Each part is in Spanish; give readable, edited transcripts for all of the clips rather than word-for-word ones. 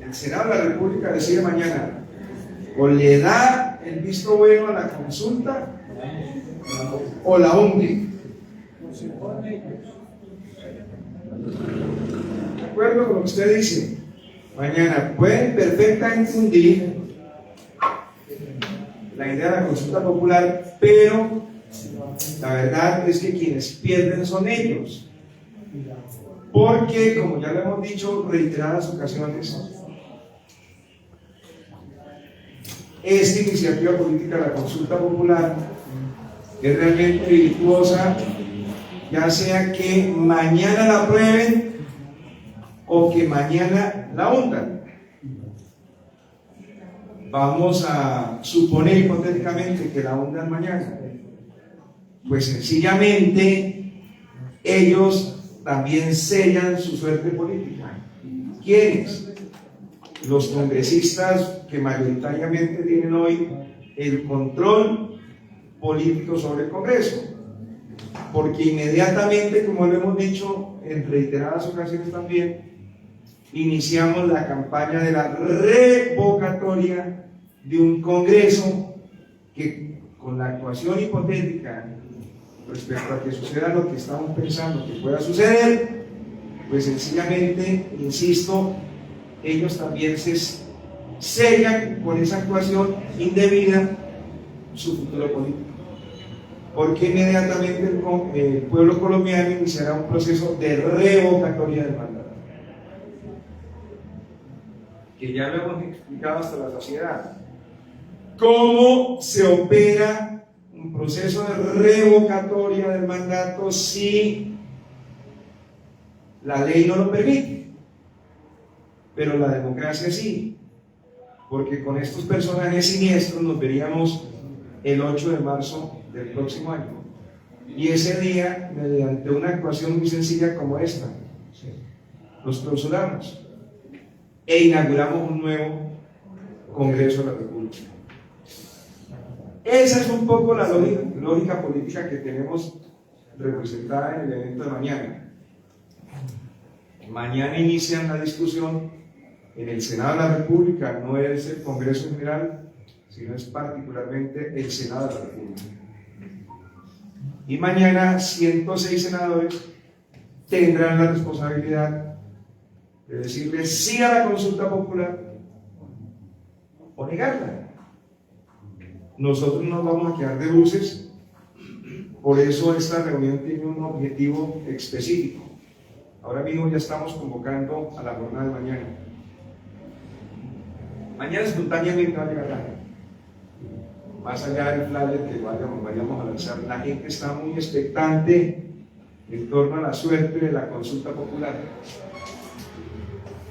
el Senado de la República decide mañana, o le da el visto bueno a la consulta, o la hunde. De acuerdo con lo que usted dice, mañana pueden perfectamente hundir la idea de la consulta popular, pero la verdad es que quienes pierden son ellos. Porque, como ya lo hemos dicho reiteradas ocasiones, esta iniciativa política, la consulta popular, es realmente virtuosa, ya sea que mañana la aprueben o que mañana la hundan. Vamos a suponer hipotéticamente que la hundan mañana. Pues sencillamente ellos también sellan su suerte política. ¿Quiénes? Los congresistas que mayoritariamente tienen hoy el control político sobre el Congreso, porque inmediatamente, como lo hemos dicho en reiteradas ocasiones también, iniciamos la campaña de la revocatoria de un Congreso que, con la actuación hipotética respecto a que suceda lo que estamos pensando que pueda suceder, pues sencillamente, insisto, ellos también se sellan con esa actuación indebida su futuro político, porque inmediatamente el pueblo colombiano iniciará un proceso de revocatoria del mandato, que ya lo hemos explicado hasta la saciedad. ¿Cómo se opera un proceso de revocatoria del mandato si la ley no lo permite? Pero la democracia sí, porque con estos personajes siniestros nos veríamos el 8 de marzo del próximo año, y ese día, mediante una actuación muy sencilla como esta, los clausuramos e inauguramos un nuevo Congreso de la República. Esa es un poco la lógica política que tenemos representada en el evento de mañana. Mañana inician la discusión en el Senado de la República, no es el Congreso en general, sino es particularmente el Senado de la República. Y mañana 106 senadores tendrán la responsabilidad de decirle sí a la consulta popular o negarla. Nosotros no vamos a quedar de bruces, por eso esta reunión tiene un objetivo específico. Ahora mismo ya estamos convocando a la jornada de mañana. Mañana espontáneamente va a llegar la gente. Más allá del flyer que vayamos a lanzar, la gente está muy expectante en torno a la suerte de la consulta popular.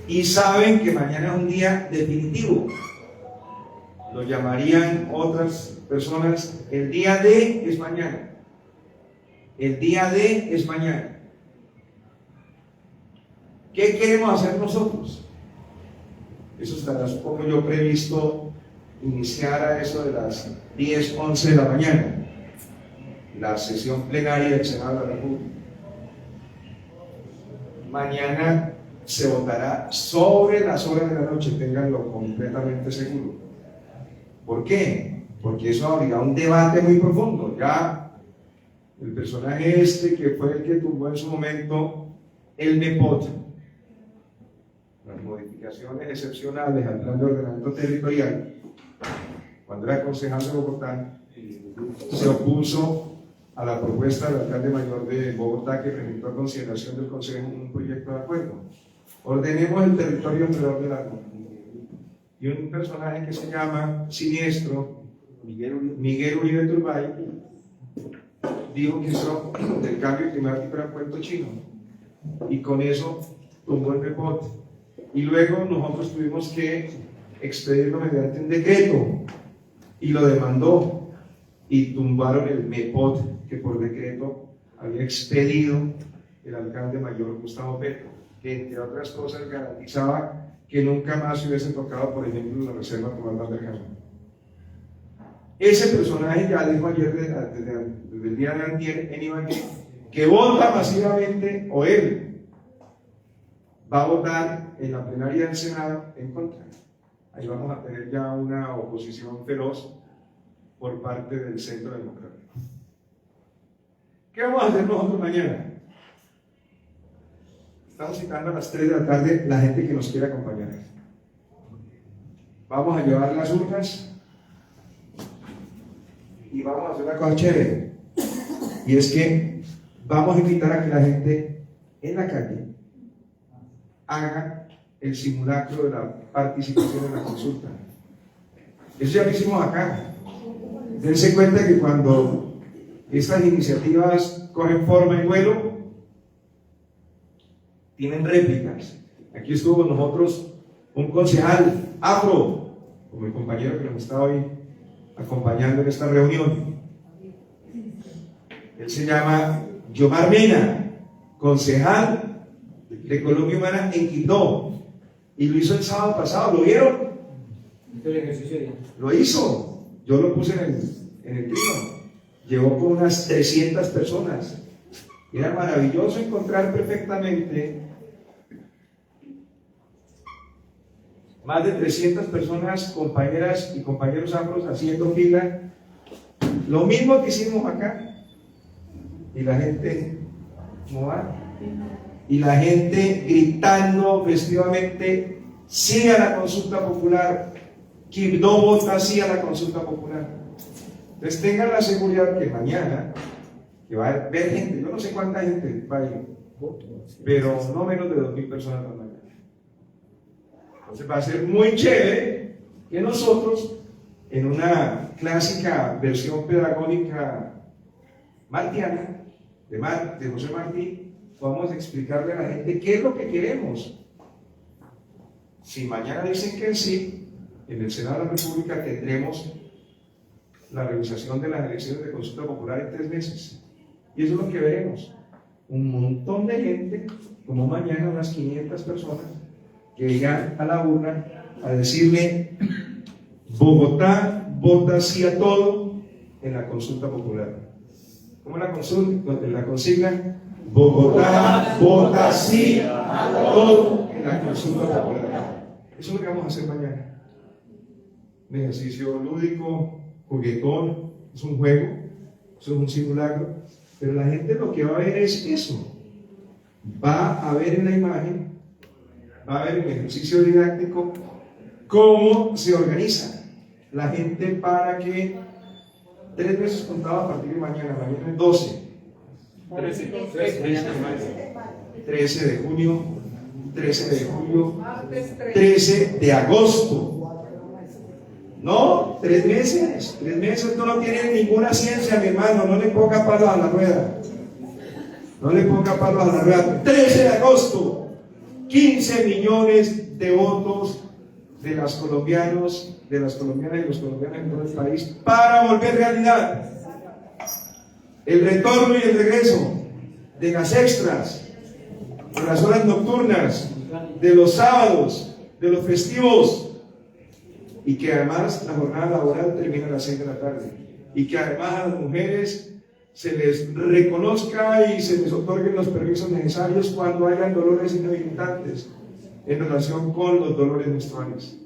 Y saben que mañana es un día definitivo. Lo llamarían otras personas, el día D es mañana. El día D es mañana. ¿Qué queremos hacer nosotros? Eso estará, supongo yo, previsto iniciar a eso de las 10, 11 de la mañana, la sesión plenaria del Senado de la República. Mañana se votará sobre las horas de la noche, ténganlo completamente seguro. ¿Por qué? Porque eso abrirá un debate muy profundo. Ya el personaje que fue el que tumbó en su momento el MEPOT, las modificaciones excepcionales al plan de ordenamiento territorial, cuando era concejal de Bogotá, se opuso a la propuesta del alcalde mayor de Bogotá, que presentó a consideración del Consejo un proyecto de acuerdo. Ordenemos el territorio alrededor del árbol. Y un personaje que se llama siniestro, Miguel Uribe Turbay, dijo que eso del cambio climático era cuento chino, y con eso tumbó el MEPOT. Y luego nosotros tuvimos que expedirlo mediante un decreto, y lo demandó, y tumbaron el MEPOT que por decreto había expedido el alcalde mayor Gustavo Petro, que entre otras cosas garantizaba que nunca más se hubiese tocado, por ejemplo, la reserva Tomás Valderrama. Ese personaje ya dijo ayer, desde el día de antier en Ibagué, que vota masivamente, o él va a votar en la plenaria del Senado en contra. Ahí vamos a tener ya una oposición feroz por parte del Centro Democrático. ¿Qué vamos a hacer nosotros mañana? Estamos citando a las 3 de la tarde la gente que nos quiere acompañar. Vamos a llevar las urnas y vamos a hacer una cosa chévere. Y es que vamos a invitar a que la gente en la calle haga el simulacro de la participación en la consulta. Eso ya lo hicimos acá. Dense cuenta que cuando estas iniciativas cogen forma y vuelo, tienen réplicas. Aquí estuvo con nosotros un concejal afro, como el compañero que nos está hoy acompañando en esta reunión. Él se llama Yomar Mena, concejal de Colombia Humana en Quito, y lo hizo el sábado pasado. ¿Lo vieron? Lo hizo. Yo lo puse en el trino. Llegó con unas 300 personas. Era maravilloso encontrar perfectamente más de 300 personas, compañeras y compañeros afros, haciendo fila. Lo mismo que hicimos acá. Y la gente no va. Y la gente gritando festivamente: sí a la consulta popular. Quibdó vota sí a la consulta popular. Entonces tengan la seguridad que mañana, que va a haber gente, yo no sé cuánta gente va a ir, pero no menos de 2.000 personas van a ir. Entonces va a ser muy chévere que nosotros, en una clásica versión pedagógica martiana, de José Martí, podamos explicarle a la gente qué es lo que queremos. Si mañana dicen que sí, en el Senado de la República tendremos la realización de las elecciones de consulta popular en 3 meses. Y eso es lo que veremos. Un montón de gente, como mañana unas 500 personas, que irán a la urna a decirle: Bogotá vota sí a todo en la consulta popular. ¿Cómo la consigna? Bogotá vota sí a todo en la consulta popular. Eso es lo que vamos a hacer mañana. Un ejercicio lúdico, juguetón, es un juego, eso es un simulacro, pero la gente lo que va a ver es eso. Va a ver en la imagen, va a ver en el ejercicio didáctico cómo se organiza la gente para que 3 veces contado a partir de mañana es 12. 13 de junio, 13 de julio, 13 de agosto. No, 3 meses. 3 meses no tienen ninguna ciencia, mi hermano. No le ponga palos a la rueda. No le ponga palos a la rueda. 13 de agosto, 15 millones de votos de las colombianas y los colombianos en todo el país para volver realidad el retorno y el regreso de las extras, de las horas nocturnas, de los sábados, de los festivos. Y que además la jornada laboral termina a las 6 de la tarde. Y que además a las mujeres se les reconozca y se les otorguen los permisos necesarios cuando hayan dolores inhabilitantes en relación con los dolores menstruales.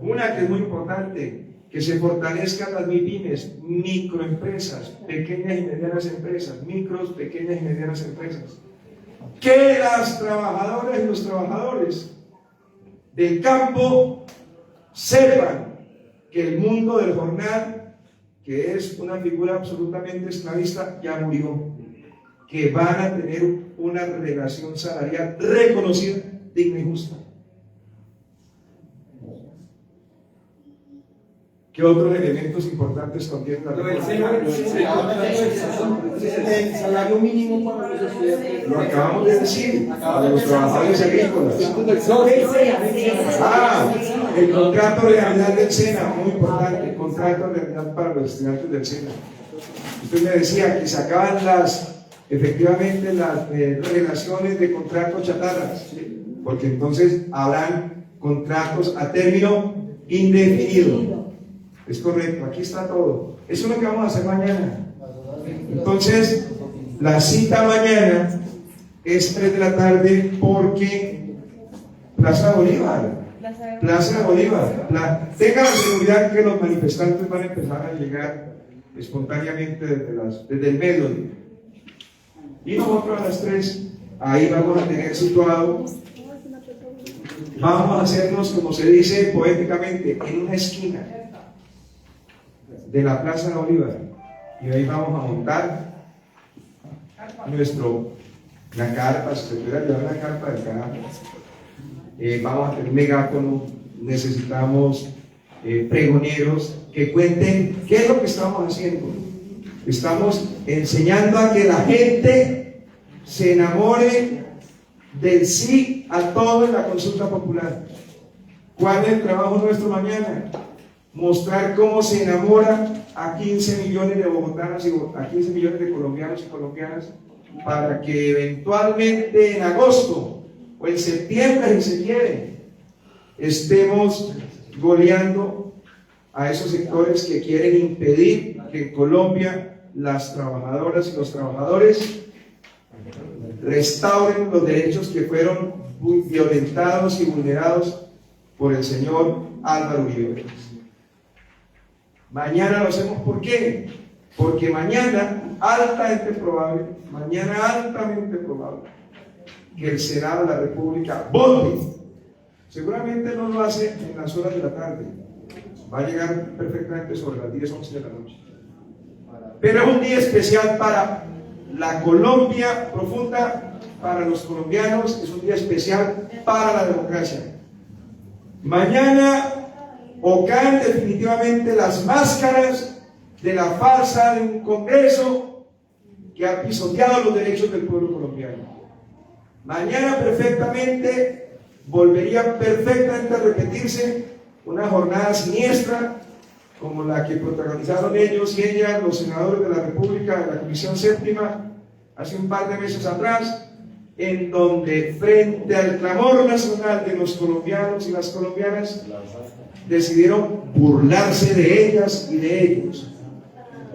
Una que es muy importante, que se fortalezcan las MIPYMES, microempresas, pequeñas y medianas empresas, pequeñas y medianas empresas. Que las trabajadoras y los trabajadores del campo sepan que el mundo del jornal, que es una figura absolutamente esclavista, ya murió, que van a tener una relación salarial reconocida, digna y justa. ¿Qué otros elementos importantes contiene la reforma? El salario mínimo para los estudiantes. Lo acabamos de decir, para los trabajadores agrícolas. El contrato de realidad del SENA, muy importante, el contrato de realidad para los estudiantes del SENA. Usted me decía que se acaban efectivamente las relaciones de contratos chatarras, ¿sí? Porque entonces habrán contratos a término indefinido. Es correcto, aquí está todo. Eso es lo que vamos a hacer mañana. Entonces, la cita mañana es 3 de la tarde porque Plaza Bolívar. Plaza Bolívar. Tenga la seguridad que los manifestantes van a empezar a llegar espontáneamente desde el mediodía. Y nosotros a las 3, ahí vamos a tener situado, vamos a hacernos, como se dice poéticamente, en una esquina de la Plaza Bolívar. Y ahí vamos a montar la carpa, si se pudiera llevar la carpa del canal. Vamos a tener megáfono, necesitamos pregoneros que cuenten qué es lo que estamos haciendo. Estamos enseñando a que la gente se enamore del sí a todo en la consulta popular. ¿Cuál es el trabajo nuestro mañana? Mostrar cómo se enamora a 15 millones de bogotanas y a 15 millones de colombianos y colombianas para que eventualmente en agosto o en septiembre, si se quiere, estemos goleando a esos sectores que quieren impedir que en Colombia las trabajadoras y los trabajadores restauren los derechos que fueron violentados y vulnerados por el señor Álvaro Uribe. Mañana lo hacemos, ¿por qué? Porque mañana, altamente probable, que el Senado de la República vote. Seguramente no lo hace en las horas de la tarde, va a llegar perfectamente sobre las 10, 11 de la noche. Pero es un día especial para la Colombia profunda, para los colombianos, es un día especial para la democracia. Mañana o caen definitivamente las máscaras de la farsa de un Congreso que ha pisoteado los derechos del pueblo colombiano. Mañana volvería perfectamente a repetirse una jornada siniestra como la que protagonizaron ellos y ellas, los senadores de la República, de la Comisión Séptima, hace un par de meses atrás, en donde frente al clamor nacional de los colombianos y las colombianas, decidieron burlarse de ellas y de ellos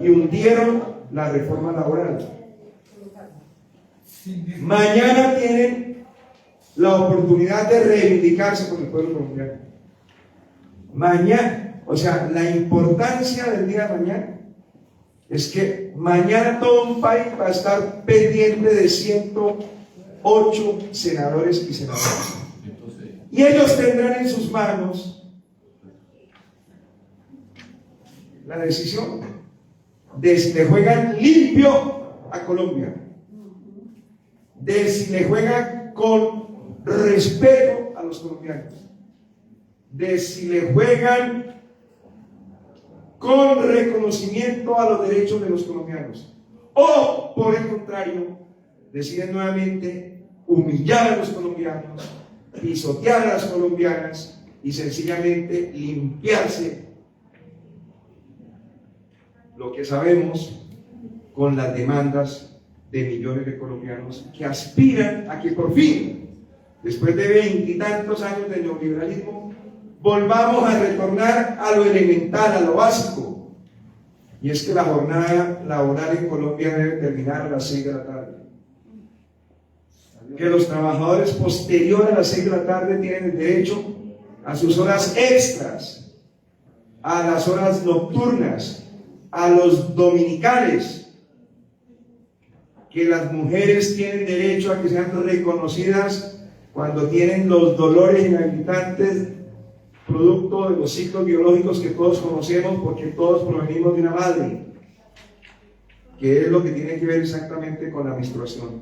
y hundieron la reforma laboral. Mañana tienen la oportunidad de reivindicarse con el pueblo colombiano. Mañana, o sea, la importancia del día de mañana es que mañana todo un país va a estar pendiente de 108 senadores y senadoras. Y ellos tendrán en sus manos la decisión de si le juegan limpio a Colombia, de si le juegan con respeto a los colombianos, de si le juegan con reconocimiento a los derechos de los colombianos, o por el contrario, deciden nuevamente humillar a los colombianos, pisotear a las colombianas y sencillamente limpiarse lo que sabemos con las demandas de millones de colombianos que aspiran a que por fin, después de 20 y tantos años de neoliberalismo, volvamos a retornar a lo elemental, a lo básico, y es que la jornada laboral en Colombia debe terminar a las 6 de la tarde, que los trabajadores posteriores a las 6 de la tarde tienen el derecho a sus horas extras, a las horas nocturnas, a los dominicales, que las mujeres tienen derecho a que sean reconocidas cuando tienen los dolores inhabilitantes producto de los ciclos biológicos que todos conocemos, porque todos provenimos de una madre, que es lo que tiene que ver exactamente con la menstruación,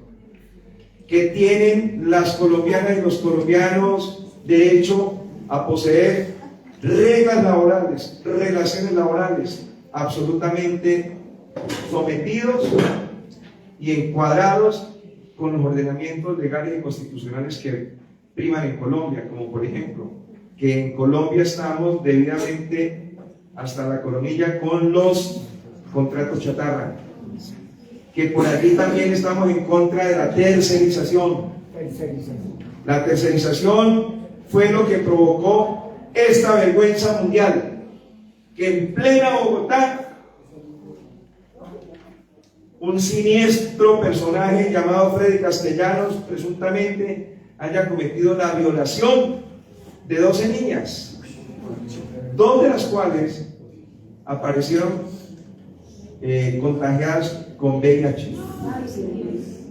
que tienen las colombianas y los colombianos derecho a poseer reglas laborales, relaciones laborales, absolutamente sometidos y encuadrados con los ordenamientos legales y constitucionales que priman en Colombia, como por ejemplo, que en Colombia estamos debidamente hasta la coronilla con los contratos chatarra, que por allí también estamos en contra de la tercerización. La tercerización fue lo que provocó esta vergüenza mundial, que en plena Bogotá un siniestro personaje llamado Freddy Castellanos presuntamente haya cometido la violación de 12 niñas, 2 de las cuales aparecieron contagiadas con VIH.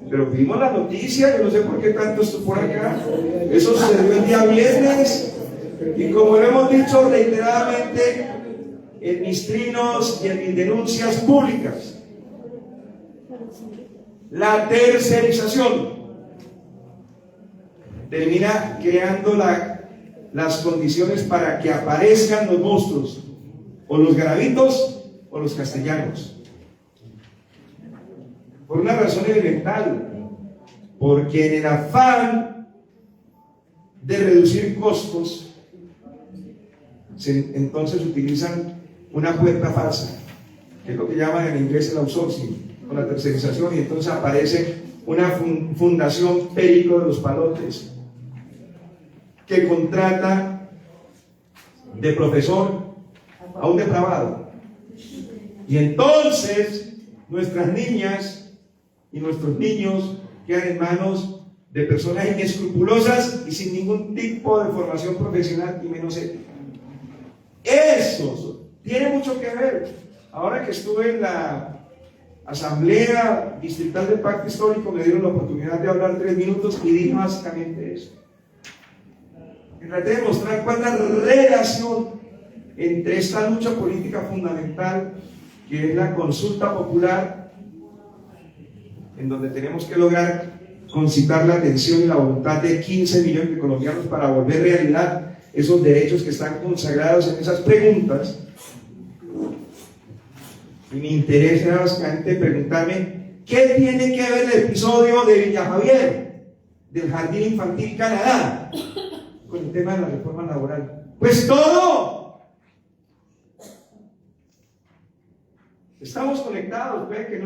Pero vimos la noticia, yo no sé por qué tanto esto por acá. Eso sucedió el día viernes, y como lo hemos dicho reiteradamente en mis trinos y en mis denuncias públicas, la tercerización termina creando las condiciones para que aparezcan los monstruos, o los garabitos o los castellanos, por una razón elemental, porque en el afán de reducir costos entonces utilizan una puerta falsa, que es lo que llaman en inglés el outsourcing, con la tercerización, y entonces aparece una fundación Perico de los Palotes que contrata de profesor a un depravado, y entonces nuestras niñas y nuestros niños quedan en manos de personas inescrupulosas y sin ningún tipo de formación profesional y menos ética. Eso tiene mucho que ver. Ahora que estuve en la Asamblea Distrital del Pacto Histórico, me dieron la oportunidad de hablar 3 minutos y dije básicamente eso. Y traté de mostrar cuál es la relación entre esta lucha política fundamental, que es la consulta popular, en donde tenemos que lograr concitar la atención y la voluntad de 15 millones de colombianos para volver realidad esos derechos que están consagrados en esas preguntas. Y mi interés era básicamente preguntarme qué tiene que ver el episodio de Villa Javier, del Jardín Infantil Canadá, con el tema de la reforma laboral. Pues todo. Estamos conectados, ve que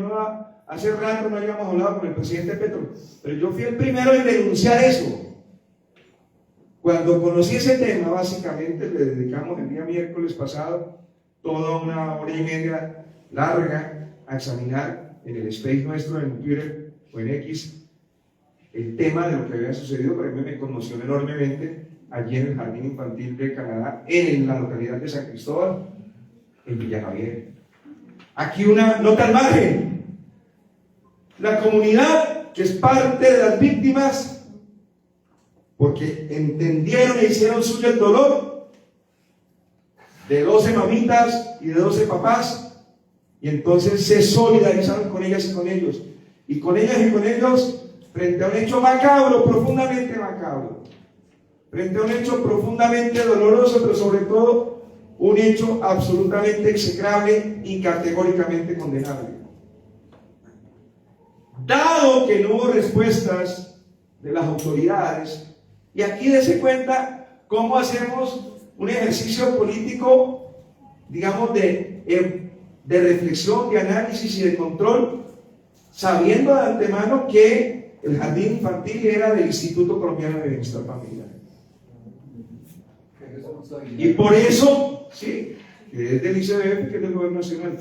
hace rato no habíamos hablado con el presidente Petro, pero yo fui el primero en denunciar eso. Cuando conocí ese tema, básicamente le dedicamos el día miércoles pasado toda una hora y media larga a examinar en el space nuestro, en Twitter o en X, el tema de lo que había sucedido. Para mí me conmocionó enormemente allí en el Jardín Infantil de Canadá, en la localidad de San Cristóbal, en Villa Javier. Aquí una nota al margen: la comunidad que es parte de las víctimas, porque entendieron e hicieron suyo el dolor de 12 mamitas y de 12 papás, y entonces se solidarizaron con ellas y con ellos, frente a un hecho macabro, profundamente macabro, frente a un hecho profundamente doloroso, pero sobre todo un hecho absolutamente execrable y categóricamente condenable. Dado que no hubo respuestas de las autoridades, y aquí dése cuenta cómo hacemos un ejercicio político, digamos, de reflexión, de análisis y de control, sabiendo de antemano que el jardín infantil era del Instituto Colombiano de Bienestar Familiar. Y por eso, sí, que es del ICBF, que es del Gobierno Nacional.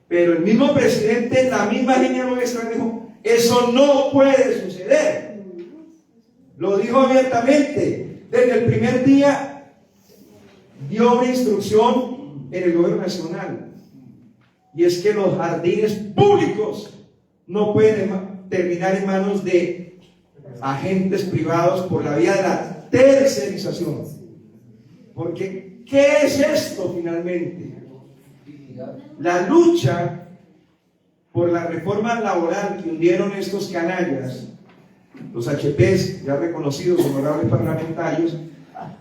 Pero el mismo presidente, en la misma línea nuestra, dijo: eso no puede suceder. Lo dijo abiertamente. Desde el primer día dio una instrucción en el Gobierno Nacional, y es que los jardines públicos no pueden terminar en manos de agentes privados por la vía de la tercerización. Porque, ¿qué es esto finalmente? La lucha por la reforma laboral que hundieron estos canallas, los HPs ya reconocidos, honorables parlamentarios,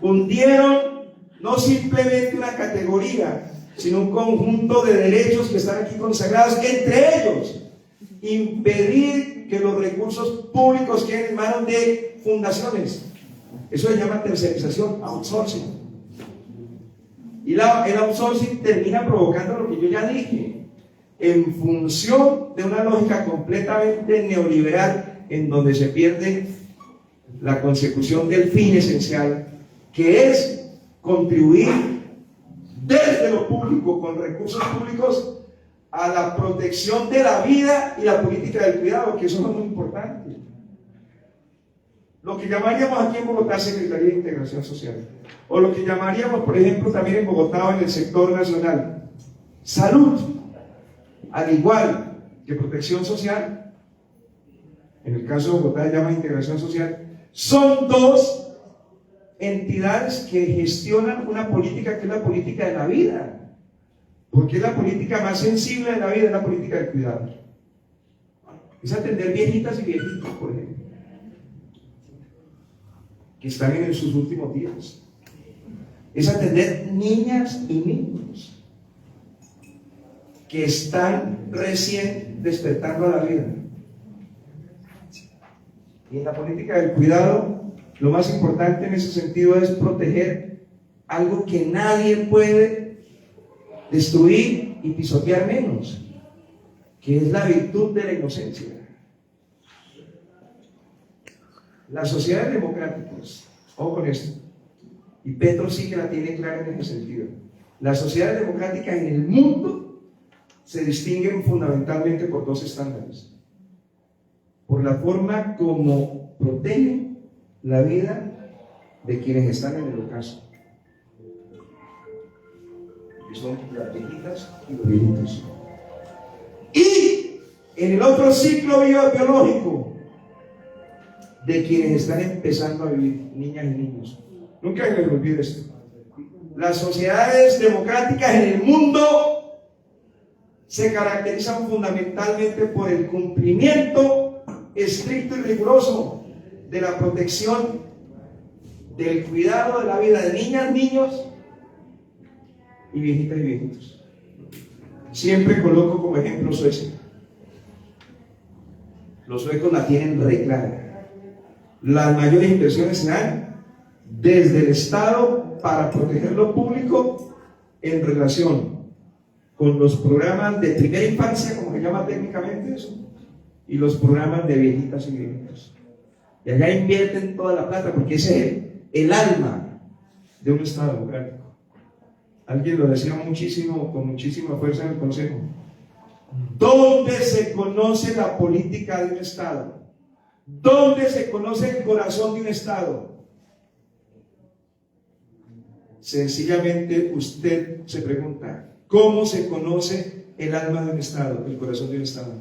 hundieron no simplemente una categoría, sino un conjunto de derechos que están aquí consagrados, entre ellos impedir que los recursos públicos queden en manos de fundaciones. Eso se llama tercerización, outsourcing. Y el outsourcing termina provocando lo que yo ya dije, en función de una lógica completamente neoliberal, en donde se pierde la consecución del fin esencial, que es contribuir desde lo público, con recursos públicos, a la protección de la vida y la política del cuidado, que eso es muy importante. Lo que llamaríamos aquí en Bogotá Secretaría de Integración Social, o lo que llamaríamos, por ejemplo, también en Bogotá o en el sector nacional, salud, al igual que protección social, en el caso de Bogotá se llama integración social, son dos entidades que gestionan una política que es la política de la vida. Porque es la política más sensible de la vida, es la política del cuidado. Es atender viejitas y viejitos, por ejemplo, que están en sus últimos días. Es atender niñas y niños que están recién despertando a la vida. Y en la política del cuidado, lo más importante en ese sentido es proteger algo que nadie puede destruir y pisotear menos, que es la virtud de la inocencia. Las sociedades democráticas, ojo con esto, y Petro sí que la tiene clara en ese sentido, las sociedades democráticas en el mundo se distinguen fundamentalmente por dos estándares: por la forma como protegen la vida de quienes están en el ocaso, que son las viejitas y los viejitos. Y en el otro ciclo biológico, de quienes están empezando a vivir, niñas y niños. Nunca se me olvide esto. Las sociedades democráticas en el mundo se caracterizan fundamentalmente por el cumplimiento estricto y riguroso de la protección del cuidado de la vida de niñas, niños y viejitas y viejitos. Siempre coloco como ejemplo Suecia. Los suecos la tienen re clara. Las mayores inversiones se dan desde el Estado para proteger lo público en relación con los programas de primera infancia, como se llama técnicamente eso, y los programas de viejitas y viejitos. Y allá invierten toda la plata porque ese es el alma de un Estado democrático. Alguien lo decía muchísimo, con muchísima fuerza en el Consejo. ¿Dónde se conoce la política de un Estado? ¿Dónde se conoce el corazón de un Estado? Sencillamente usted se pregunta, ¿cómo se conoce el alma de un Estado, el corazón de un Estado?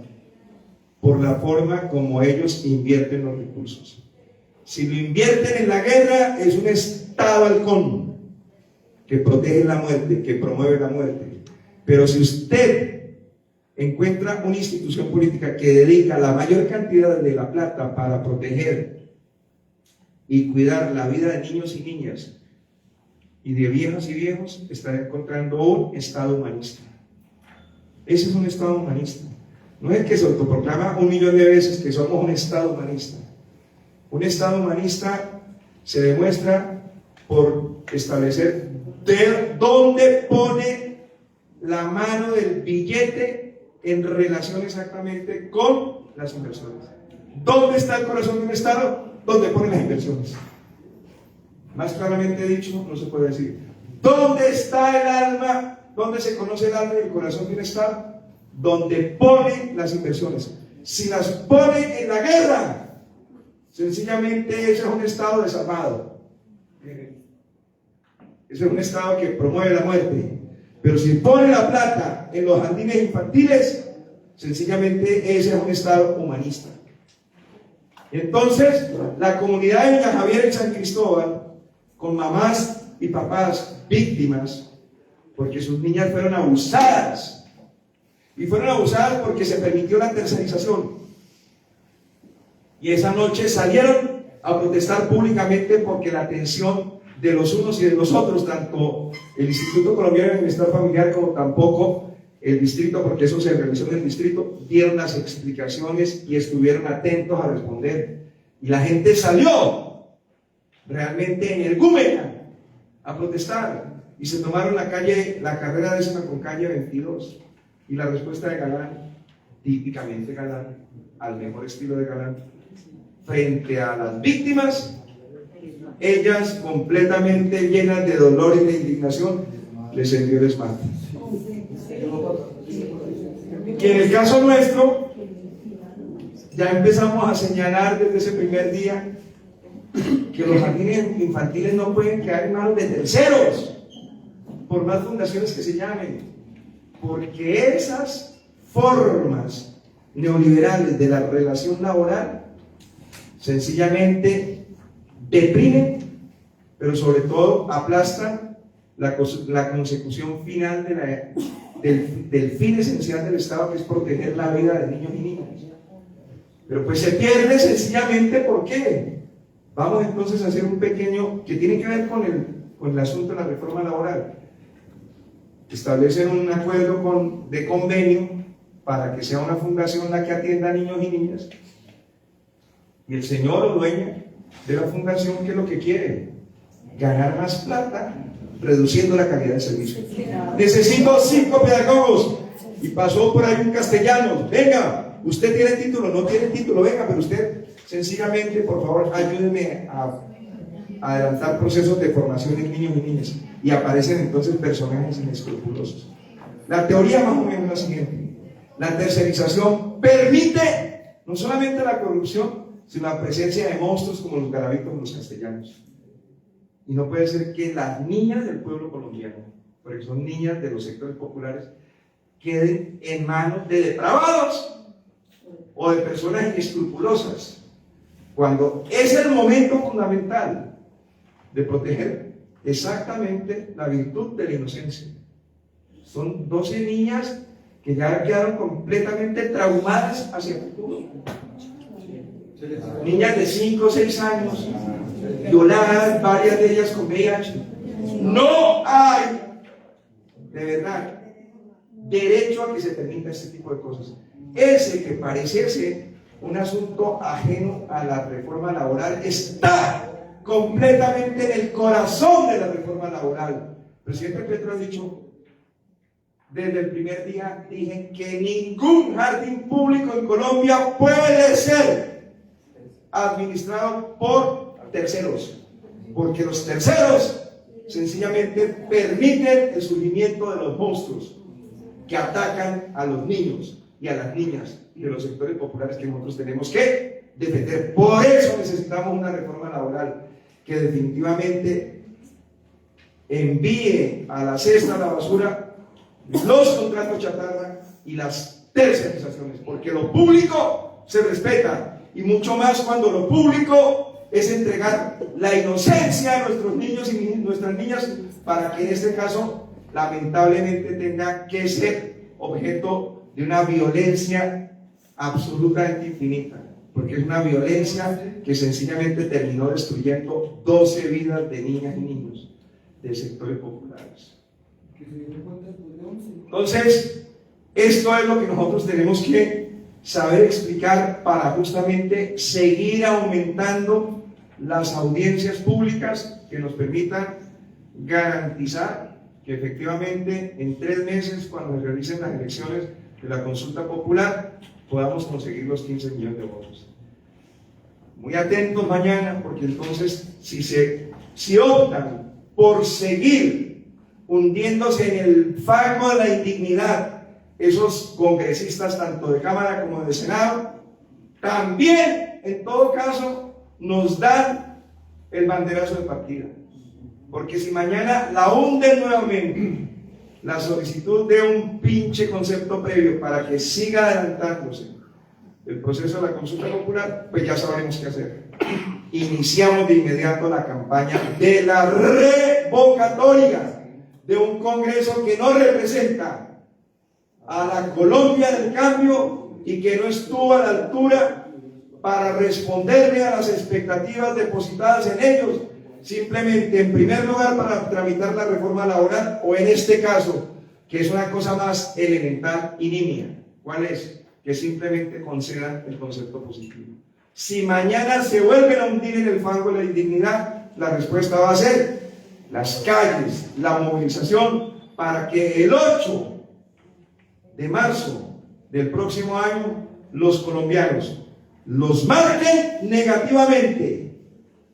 Por la forma como ellos invierten los recursos. Si lo invierten en la guerra, es un Estado halcón que protege la muerte, que promueve la muerte. Pero si usted encuentra una institución política que dedica la mayor cantidad de la plata para proteger y cuidar la vida de niños y niñas y de viejas y viejos, está encontrando un Estado humanista. Ese es un Estado humanista. No es el que se autoproclama 1.000.000 de veces que somos un Estado humanista. Un Estado humanista se demuestra por establecer de dónde pone la mano del billete en relación exactamente con las inversiones. ¿Dónde está el corazón de un Estado? ¿Dónde pone las inversiones? Más claramente dicho, no se puede decir. ¿Dónde está el alma? ¿Dónde se conoce el alma y el corazón de un Estado? Donde pone las inversiones. Si las pone en la guerra, sencillamente ese es un Estado desarmado. Ese es un Estado que promueve la muerte. Pero si pone la plata en los jardines infantiles, sencillamente ese es un Estado humanista. Entonces, la comunidad de Villa Javier en San Cristóbal, con mamás y papás víctimas, porque sus niñas fueron abusadas, y fueron abusadas porque se permitió la tercerización. Y esa noche salieron a protestar públicamente porque la atención de los unos y de los otros, tanto el Instituto Colombiano de Bienestar Familiar como tampoco el distrito, porque eso se realizó en el distrito, dieron las explicaciones y estuvieron atentos a responder. Y la gente salió realmente energúmena a protestar y se tomaron la carrera 10ª con calle 22. Y la respuesta de Galán, típicamente Galán, al mejor estilo de Galán, frente a las víctimas, ellas completamente llenas de dolor y de indignación, les envió el esmalte. Y en el caso nuestro, ya empezamos a señalar desde ese primer día que los jardines infantiles no pueden quedar en manos de terceros, por más fundaciones que se llamen, porque esas formas neoliberales de la relación laboral sencillamente deprimen, pero sobre todo aplastan la consecución final del fin esencial del Estado, que es proteger la vida de niños y niñas. Pero pues se pierde sencillamente. ¿Por qué? Vamos entonces a hacer un pequeño, que tiene que ver con el asunto de la reforma laboral. Establecen un acuerdo de convenio para que sea una fundación la que atienda a niños y niñas, y el señor o dueño de la fundación, ¿qué es lo que quiere? Ganar más plata, reduciendo la calidad del servicio. Necesito 5 pedagogos, y pasó por ahí un castellano. Venga, usted tiene título, no tiene título, venga, pero usted sencillamente, por favor, ayúdeme a adelantar procesos de formación en niños y niñas. Y aparecen entonces personajes inescrupulosos. La teoría más o menos es la siguiente: la tercerización permite no solamente la corrupción, sino la presencia de monstruos como los garabitos o los castellanos. Y no puede ser que las niñas del pueblo colombiano, porque son niñas de los sectores populares, queden en manos de depravados o de personas inescrupulosas, cuando es el momento fundamental de proteger exactamente la virtud de la inocencia. Son 12 niñas que ya quedaron completamente traumadas hacia el futuro. Niñas de 5 o 6 años, violadas, varias de ellas con VIH. No hay, de verdad, derecho a que se permita este tipo de cosas. Ese que pareciese un asunto ajeno a la reforma laboral está completamente en el corazón de la reforma laboral. El presidente Petro ha dicho: desde el primer día dije que ningún jardín público en Colombia puede ser administrado por terceros, porque los terceros sencillamente permiten el surgimiento de los monstruos que atacan a los niños y a las niñas de los sectores populares que nosotros tenemos que defender. Por eso necesitamos una reforma laboral que definitivamente envíe a la cesta de la basura los contratos chatarra y las tercerizaciones, porque lo público se respeta, y mucho más cuando lo público es entregar la inocencia a nuestros niños y nuestras niñas, para que en este caso lamentablemente tenga que ser objeto de una violencia absolutamente infinita, porque es una violencia que sencillamente terminó destruyendo 12 vidas de niñas y niños de sectores populares. Entonces, esto es lo que nosotros tenemos que saber explicar para justamente seguir aumentando las audiencias públicas que nos permitan garantizar que efectivamente en 3 meses, cuando se realicen las elecciones de la consulta popular, podamos conseguir los 15 millones de votos. Muy atentos mañana, porque entonces si optan por seguir hundiéndose en el fango de la indignidad esos congresistas, tanto de Cámara como de Senado, también en todo caso nos dan el banderazo de partida. Porque si mañana la hunden nuevamente la solicitud de un pinche concepto previo para que siga adelantándose el proceso de la consulta popular, pues ya sabremos qué hacer. Iniciamos de inmediato la campaña de la revocatoria de un Congreso que no representa a la Colombia del cambio y que no estuvo a la altura para responderle a las expectativas depositadas en ellos, simplemente en primer lugar para tramitar la reforma laboral, o en este caso, que es una cosa más elemental y nimia. ¿Cuál es? Que simplemente concedan el concepto positivo. Si mañana se vuelven a hundir en el fango de la indignidad, la respuesta va a ser las calles, la movilización, para que el 8 de marzo del próximo año los colombianos los marquen negativamente,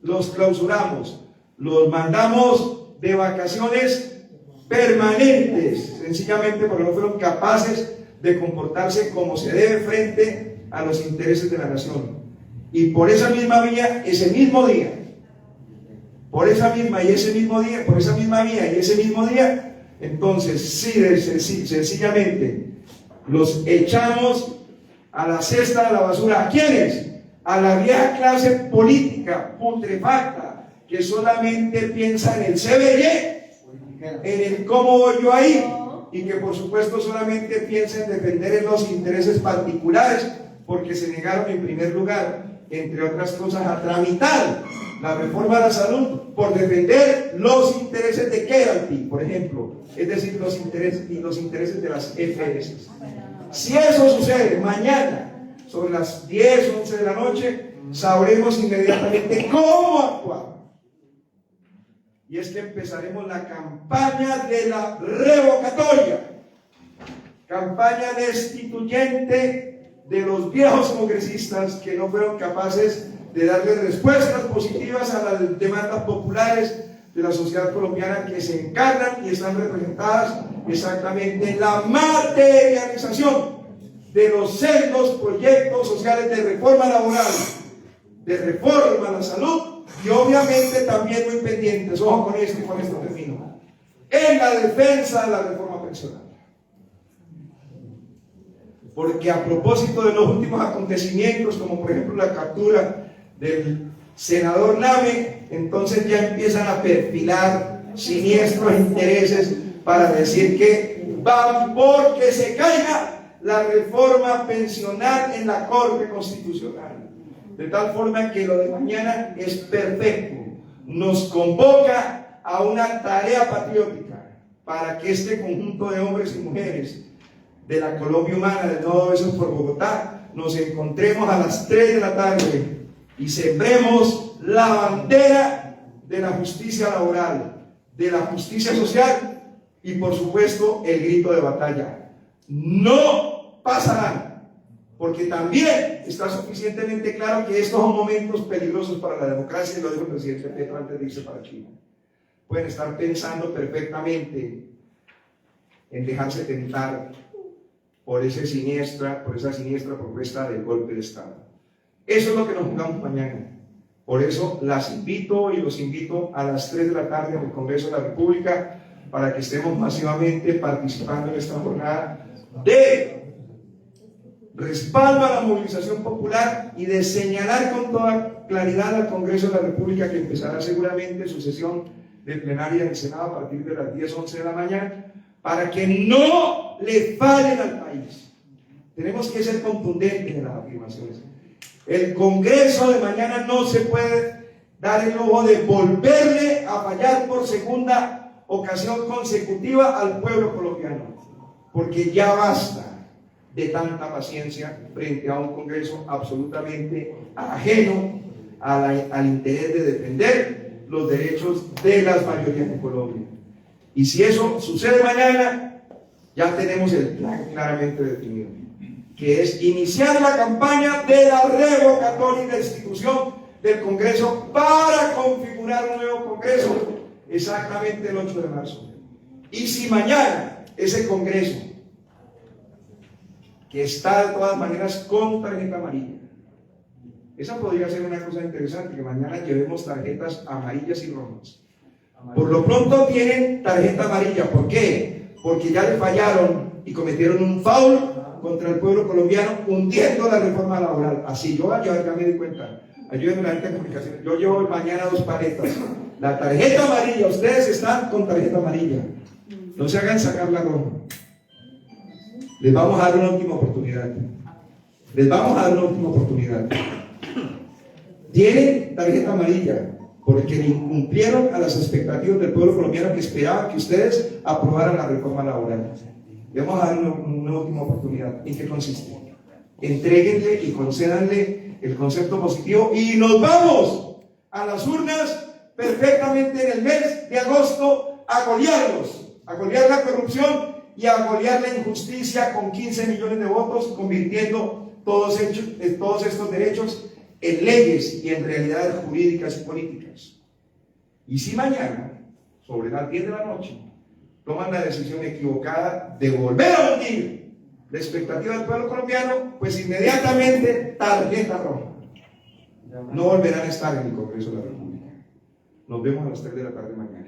los clausuramos, los mandamos de vacaciones permanentes, sencillamente porque no fueron capaces de comportarse como se debe frente a los intereses de la nación. Y por esa misma vía, ese mismo día, por esa misma y ese mismo día, por esa misma vía y ese mismo día, entonces sí, sencillamente los echamos a la cesta de la basura. ¿A quiénes? A la vieja clase política putrefacta que solamente piensa en el CBY, en el cómo voy yo ahí, y que por supuesto solamente piensa en defender los intereses particulares, porque se negaron en primer lugar, entre otras cosas, a tramitar la reforma de la salud por defender los intereses de Keralty, por ejemplo, es decir, los intereses de las EPS. Si eso sucede mañana sobre las 10 o 11 de la noche, sabremos inmediatamente cómo actuar. Y es que empezaremos la campaña de la revocatoria, campaña destituyente de los viejos congresistas que no fueron capaces de darle respuestas positivas a las demandas populares de la sociedad colombiana, que se encarnan y están representadas exactamente en la materialización de los sendos proyectos sociales de reforma laboral, de reforma a la salud, y obviamente también muy pendientes, ojo con esto y con esto termino, en la defensa de la reforma pensional. Porque a propósito de los últimos acontecimientos, como por ejemplo la captura del senador Nave, entonces ya empiezan a perfilar siniestros intereses para decir que van porque se caiga la reforma pensional en la Corte Constitucional. De tal forma que lo de mañana es perfecto. Nos convoca a una tarea patriótica para que este conjunto de hombres y mujeres de la Colombia humana, de Nuevo Besos por Bogotá, nos encontremos a las 3 de la tarde y sembremos la bandera de la justicia laboral, de la justicia social y por supuesto el grito de batalla. No pasarán, porque también está suficientemente claro que estos son momentos peligrosos para la democracia, y lo dijo el presidente Petro antes de irse para China. Pueden estar pensando perfectamente en dejarse tentar por esa siniestra propuesta del golpe de Estado. Eso es lo que nos jugamos mañana. Por eso las invito y los invito a las 3 de la tarde en el Congreso de la República para que estemos masivamente participando en esta jornada de respaldo a la movilización popular y de señalar con toda claridad al Congreso de la República, que empezará seguramente su sesión de plenaria del Senado a partir de las 10 o 11 de la mañana, para que no le fallen al país. Tenemos que ser contundentes en las afirmaciones. El Congreso de mañana no se puede dar el lujo de volverle a fallar por segunda ocasión consecutiva al pueblo colombiano, porque ya basta de tanta paciencia frente a un Congreso absolutamente ajeno al interés de defender los derechos de las mayorías de Colombia. Y si eso sucede mañana, ya tenemos el plan claramente definido, que es iniciar la campaña de la revocatoria y destitución del Congreso para configurar un nuevo Congreso exactamente el 8 de marzo. Y si mañana ese Congreso, que está de todas maneras con tarjeta amarilla, esa podría ser una cosa interesante, que mañana llevemos tarjetas amarillas y rojas. Por lo pronto tienen tarjeta amarilla. ¿Por qué? Porque ya le fallaron y cometieron un foul contra el pueblo colombiano hundiendo la reforma laboral. Así yo ya me di cuenta. Ayúdenme la gente de comunicaciones. Yo llevo mañana 2 paletas. La tarjeta amarilla, ustedes están con tarjeta amarilla. No se hagan sacar la roja. Les vamos a dar una última oportunidad. Les vamos a dar una última oportunidad. Tienen tarjeta amarilla porque incumplieron a las expectativas del pueblo colombiano, que esperaba que ustedes aprobaran la reforma laboral. Le vamos a dar una última oportunidad. ¿En qué consiste? Entréguenle y concédanle el concepto positivo y nos vamos a las urnas perfectamente en el mes de agosto a golearlos, a golear la corrupción y a golear la injusticia con 15 millones de votos, convirtiendo todos estos derechos en leyes y en realidades jurídicas y políticas. Y si mañana, sobre las 10 de la noche, toman la decisión equivocada de volver a hundir la expectativa del pueblo colombiano, pues inmediatamente tarjeta roja. No volverán a estar en el Congreso de la República. Nos vemos a las 3 de la tarde mañana.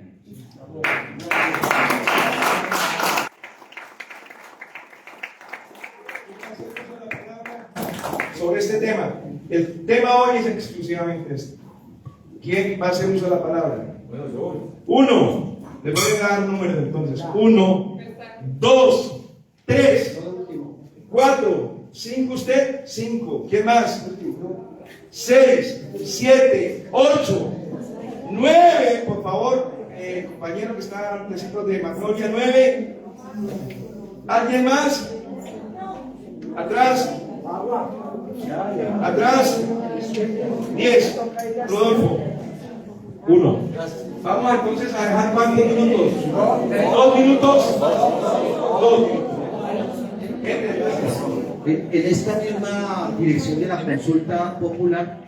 Sobre este tema, el tema hoy es exclusivamente este. ¿Quién va a hacer uso de la palabra? Bueno, yo. 1. Le voy a dar números entonces. 1, 2, 3, 4, 5 usted, 5. ¿Quién más? 6, 7, 8, 9, por favor, compañero que está necesito de Magnolia, 9. ¿Alguien más? Atrás. Atrás. 10. Rodolfo. 1. Vamos entonces a dejar cuántos minutos. 2 minutos. 2 minutos. En esta misma dirección de la consulta popular,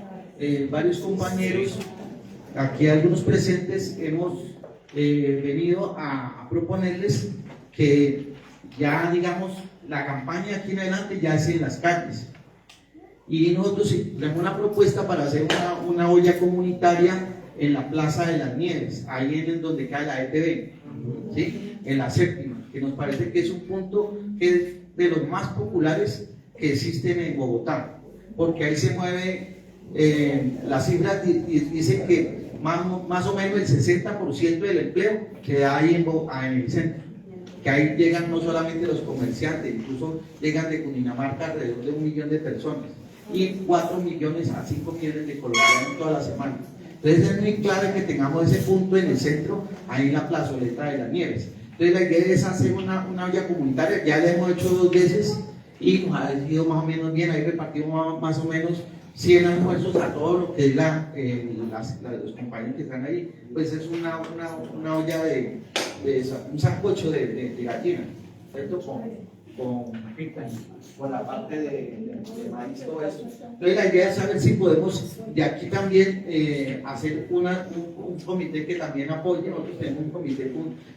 varios compañeros, aquí algunos presentes, hemos venido a proponerles que ya, digamos, la campaña aquí en adelante ya es en las calles. Y nosotros tenemos una propuesta para hacer una olla comunitaria en la Plaza de las Nieves, ahí en donde cae la ETV, ¿sí? En la séptima, que nos parece que es un punto que es de los más populares que existen en Bogotá, porque ahí se mueve, las cifras dicen que más o menos el 60% del empleo se da ahí en el centro, que ahí llegan no solamente los comerciantes, incluso llegan de Cundinamarca alrededor de 1 millón de personas y 4 millones a 5 millones de colombianos toda la semana. Entonces es muy claro que tengamos ese punto en el centro, ahí en la plazoleta de las Nieves. Entonces la idea es hacer una olla comunitaria, ya la hemos hecho 2 veces y nos ha ido más o menos bien, ahí repartimos más o menos 100 almuerzos a todo lo que es los compañeros que están ahí. Pues es una olla un sancocho de gallina, ¿cierto? Con la parte de maíz, todo eso. Entonces la idea es saber si podemos de aquí también hacer un comité que también apoye. Nosotros tenemos un comité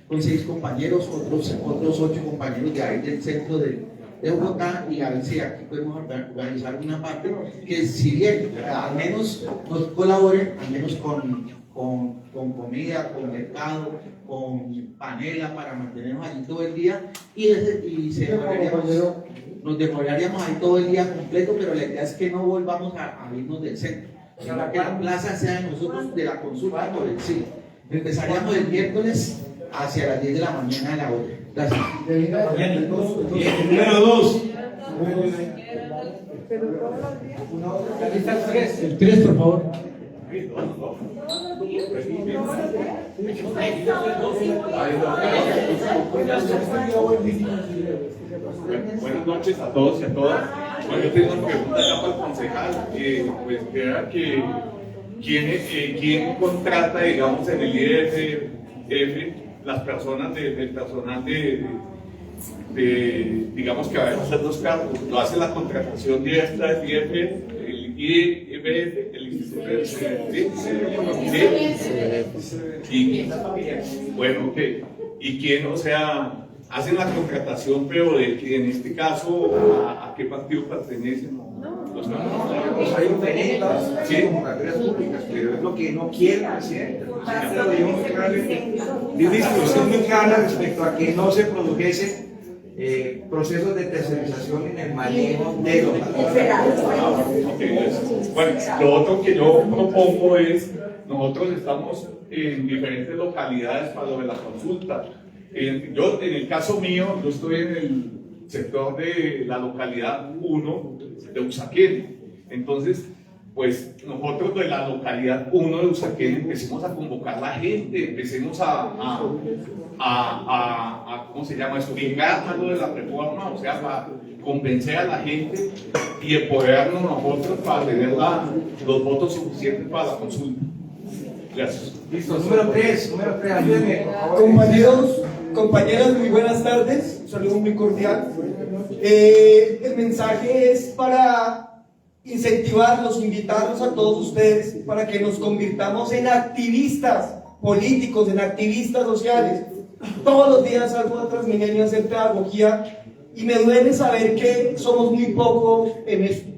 con 6 compañeros, otros 8 compañeros de ahí del centro de Bogotá, y a ver si aquí podemos organizar una parte que, si bien al menos nos colaboren, al menos con comida, con mercado, con panela para mantenernos allí todo el día, y nos demoraríamos ahí todo el día completo, pero la idea es que no volvamos a irnos del centro, sino que la plaza sea de nosotros, de la consulta por el sí. Empezaríamos el miércoles hacia las 10 de la mañana de la hora. Gracias. Número 2. El 3, por favor. Buenas noches a todos y a todas. Bueno, yo tengo una pregunta acá para el concejal. Pues era que ¿quién contrata, digamos, en el IFF las personas del personal digamos, que va a hacer los cargos? Lo hace la contratación directa del IFF, el Instituto bueno, ok. ¿Y quién, o sea, hacen la contratación, pero en este caso, ¿a qué partido pertenecen? Hay diferentes convocatorias públicas, pero es lo que no quiere el presidente. Dio una instrucción muy clara respecto a que no se produjese procesos de tercerización en el manejo de los Bueno, lo otro que yo propongo es, nosotros estamos en diferentes localidades para lo de la consulta. Yo, en el caso mío, yo estoy en el sector de la localidad 1 de Usaquén. Entonces, pues nosotros de la localidad 1 de Usaquén empecemos a convocar a la gente, empecemos ¿cómo se llama? Explicar algo de la reforma, o sea, para convencer a la gente y empoderarnos nosotros para tener los votos suficientes para la consulta. Gracias. Listo, número 3, ayúdenme, por favor. Compañeros, compañeras, muy buenas tardes, un saludo muy cordial. El mensaje es para incentivarlos, invitarlos a todos ustedes para que nos convirtamos en activistas políticos, en activistas sociales. Todos los días salgo a Transmilenio a hacer pedagogía Y me duele saber que somos muy pocos en esto,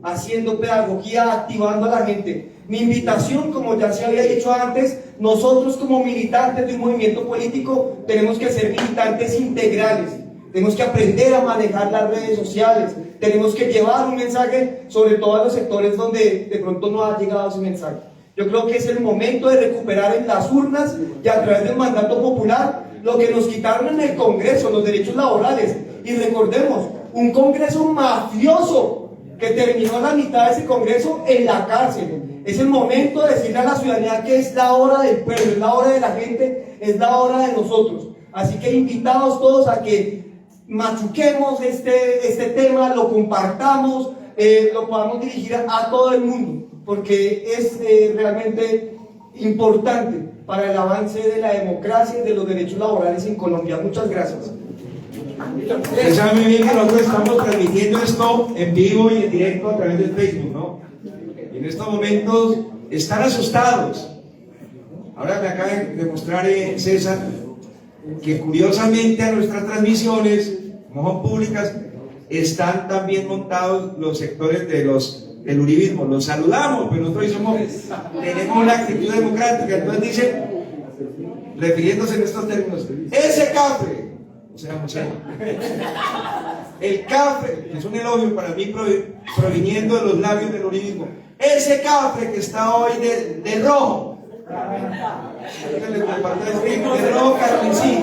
haciendo pedagogía, activando a la gente. Mi invitación, como ya se había dicho antes, nosotros como militantes de un movimiento político tenemos que ser militantes integrales, tenemos que aprender a manejar las redes sociales, tenemos que llevar un mensaje sobre todo a los sectores donde de pronto no ha llegado ese mensaje. Yo creo que es el momento de recuperar en las urnas y a través del mandato popular lo que nos quitaron en el Congreso, los derechos laborales. Y recordemos, un Congreso mafioso que terminó la mitad de ese Congreso en la cárcel. Es el momento de decirle a la ciudadanía que es la hora del pueblo, es la hora de la gente, es la hora de nosotros. Así que invitados todos a que machuquemos este tema, lo compartamos, lo podamos dirigir a todo el mundo, porque es realmente importante para el avance de la democracia y de los derechos laborales en Colombia. Muchas gracias. Ustedes saben muy bien que nosotros estamos transmitiendo esto en vivo y en directo a través del Facebook, ¿no? Y en estos momentos están asustados. Ahora me acaba de demostrar César que curiosamente a nuestras transmisiones, como son públicas, están también montados los sectores del uribismo. Los saludamos, pero nosotros tenemos una actitud democrática. Entonces dicen, refiriéndose en estos términos, ese cafre, o sea, el cafre, que es un elogio para mí proviniendo de los labios del uribismo, ese cafre que está hoy de rojo, de rojo carmesí,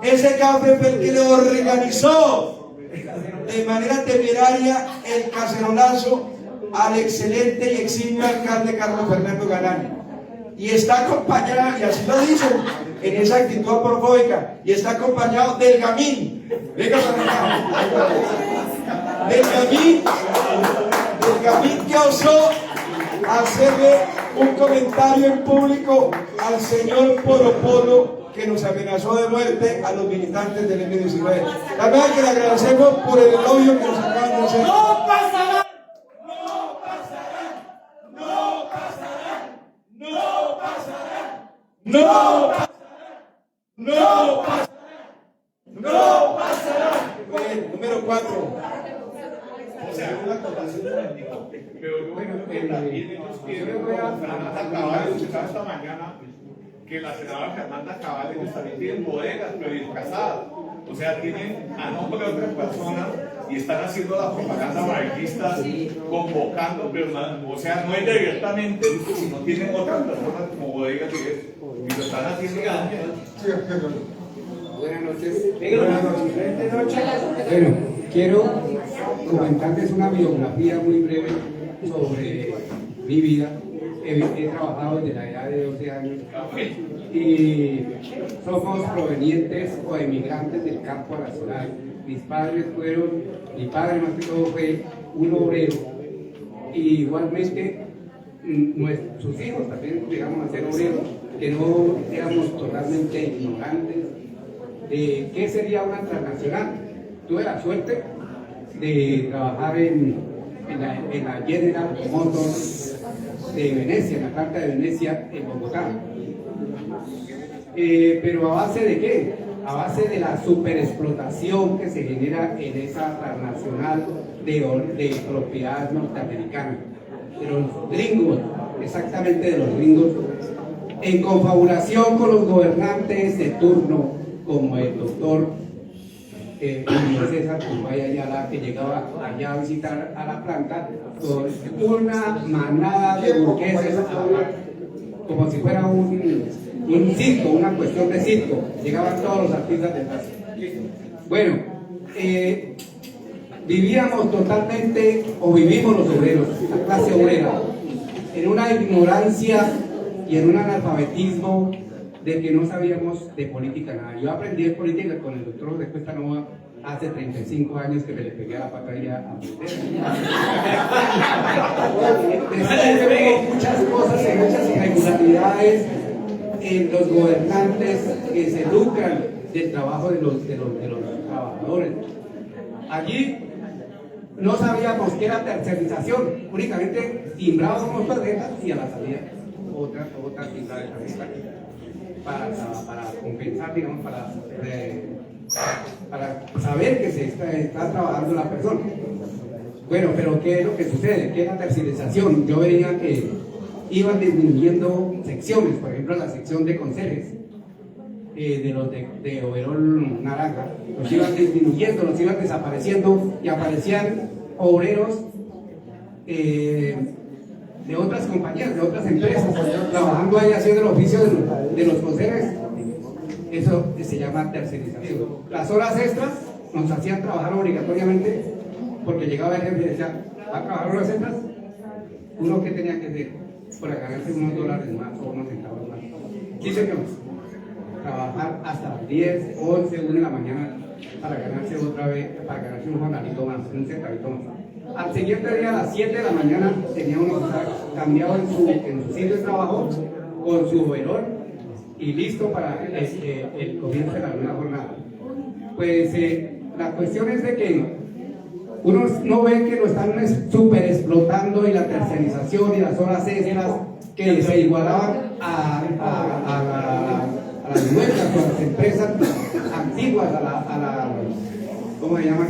ese cafre fue el que le organizó de manera temeraria el cacerolazo al excelente y eximio alcalde Carlos Fernando Galán. Y está acompañado, y así lo dicen, en esa actitud aporofóbica, y está acompañado del gamín. Venga para acá. Del gamín que osó hacerle un comentario en público al señor Polo Polo, que nos amenazó de muerte a los militantes del M19. La verdad que le agradecemos por el elogio que nos acaban de hacer. ¡No pasará! ¡No pasará! ¡No pasará! ¡No pasará! ¡No pasará! ¡No pasará! ¡No pasará! Bueno, número 4. O sea, una acotación política. Pero yo creo que también ellos quieren, como Fernanda Cabal, escuchaba esta mañana que la senadora Fernanda Cabal, ellos también tienen bodegas, pero disfrazadas. O sea, tienen a nombre de otras personas y están haciendo la propaganda marxista, convocando, pero o sea, no es directamente, sino tienen otras personas como bodegas y eso. Y lo están haciendo. Buenas noches. Bueno, quiero comentarles una biografía muy breve sobre mi vida. He trabajado desde la edad de 12 años y somos provenientes o emigrantes del campo a la ciudad. Mi padre más que todo fue un obrero, y igualmente sus hijos también llegamos a ser obreros, que no éramos totalmente ignorantes de qué sería una transnacional. Tuve la suerte de trabajar en la General Motors de Venecia, en la planta de Venecia en Bogotá. Pero ¿a base de qué? A base de la superexplotación que se genera en esa transnacional de propiedad norteamericana, de los gringos, exactamente de los gringos, en confabulación con los gobernantes de turno, como el doctor Julio César Turbay Ayala, que llegaba allá a visitar a la planta con una manada de burgueses, como si fuera un circo, una cuestión de circo. Llegaban todos los artistas detrás. Bueno, vivíamos totalmente, o vivimos los obreros, la clase obrera, en una ignorancia y en un analfabetismo de que no sabíamos de política nada. Yo aprendí de política con el doctor de Cuesta Nova hace 35 años, que me le pegué a la pantalla a Después muchas cosas y muchas irregularidades en los gobernantes que se lucran del trabajo de los trabajadores. Allí no sabíamos qué era tercerización, únicamente timbrábamos tarjetas y a la salida otra timbrada de tarjeta para compensar, digamos, para para saber que se está trabajando la persona. Bueno, pero ¿qué es lo que sucede? ¿Qué es la tercerización? Yo veía que iban disminuyendo secciones, por ejemplo la sección de conserjes, de los de overol naranja, los iban disminuyendo, los iban desapareciendo y aparecían obreros de otras compañías, de otras empresas, trabajando ahí haciendo el oficio de los conserjes. Eso se llama tercerización. Las horas extras nos hacían trabajar obligatoriamente porque llegaba el jefe y decía, ¿va a trabajar horas extras? Uno que tenía que hacer para ganarse unos dólares más o unos centavos más. Sí, señor. Trabajar hasta las 10, 11, 1 de la mañana para ganarse otra vez, para ganarse un jornalito más, un centavito más. Al siguiente día, a las 7 de la mañana, tenía uno que estar cambiado en su sitio de trabajo con su overol y listo para el comienzo de la nueva jornada. Pues la cuestión es de que uno no ve que lo están súper explotando y la tercerización y las horas extras que se igualaban a las nuevas, a las empresas antiguas, ¿cómo se llama?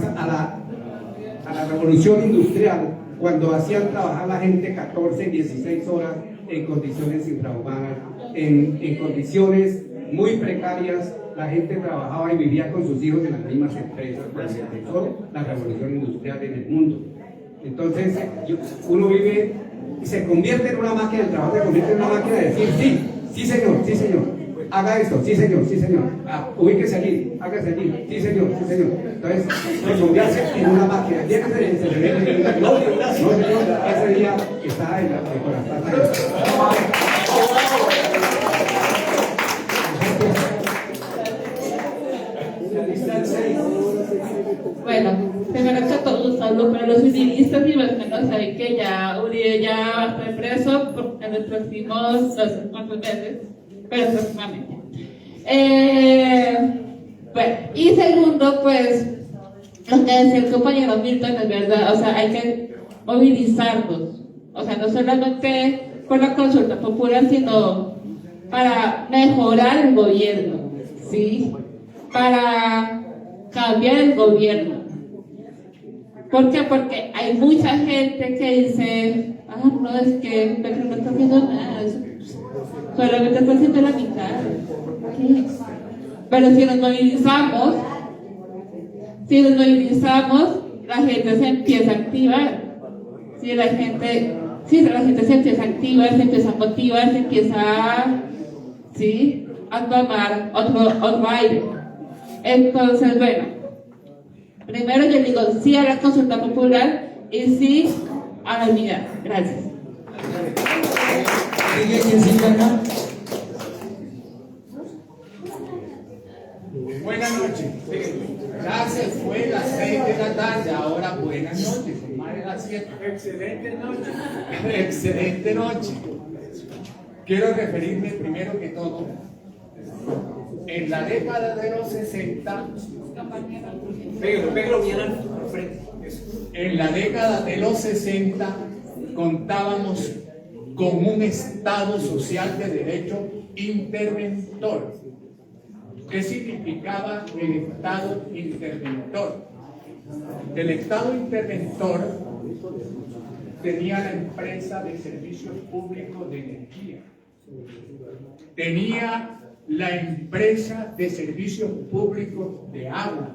A la revolución industrial, cuando hacían trabajar a la gente 14, 16 horas en condiciones infrahumanas, en condiciones muy precarias. La gente trabajaba y vivía con sus hijos en las mismas empresas cuando empezó la revolución industrial en el mundo. Entonces, uno vive y se convierte en una máquina, el trabajo se convierte en una máquina de decir sí, sí señor, haga esto, sí señor, ubíquese allí, hágase allí, sí señor. Entonces, se convierte en una máquina. No señor, ese día está en la Bueno, primero que todo, saludo para los uribistas y más o menos saben que ya Uribe ya fue preso en los próximos, no sé cuántos meses, pero próximamente. Bueno, y segundo, pues, lo que decía el compañero Milton es verdad, o sea, hay que movilizarnos, o sea, no solamente por la consulta popular, sino para mejorar el gobierno, ¿sí? Para cambiar el gobierno. ¿Por qué? Porque hay mucha gente que dice, no, es que Petro no está haciendo nada, solamente está haciendo la mitad. ¿Qué? Pero si nos movilizamos, la gente se empieza a activar. Si la gente se empieza a activar, se empieza a motivar, se empieza a tomar otro aire. Entonces, bueno, primero yo digo sí a la consulta popular y sí a la unidad. Gracias. Buenas noches. Ya se fue las 6 de la tarde, ahora buenas noches. Más de las 7. Excelente noche. Excelente noche. Quiero referirme primero que todo. En la década de los 60, en la década de los 60 contábamos con un Estado social de derecho interventor. ¿Qué significaba el Estado interventor? El Estado interventor tenía la empresa de servicios públicos de energía, tenía la empresa de servicios públicos de agua,